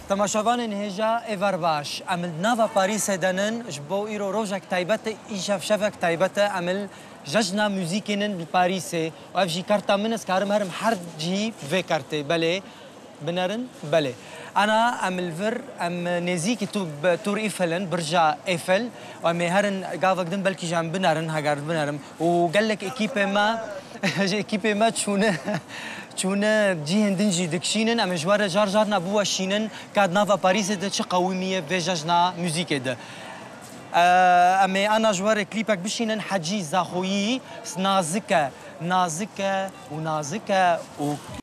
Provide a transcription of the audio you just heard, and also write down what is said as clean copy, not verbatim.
تماشاوان هجا ایوار باش عمل ناوا پاریس دنن جبو ایرو روجک تایبت ایشاف شفک تایبت عمل ججنا موزیکینن بپاریس و افجی کارتا منس کارم هرم هر جی و کارته بله بنرن بله انا عمل فر ام نزیکی تور ایفلن برجا ایفل و ام هرن قافك دم بلكي جام بنرن هاجر بنرم وقال لك اكيبي ما چونه جیهن دنجی دکشینن اما جوار جار جار نبوه شینن کاد ناوا پاریس ده چه قومیه و ججنا موزیک ده اما انا جوار کلیپک بشینن حجی زاخویی نازکه و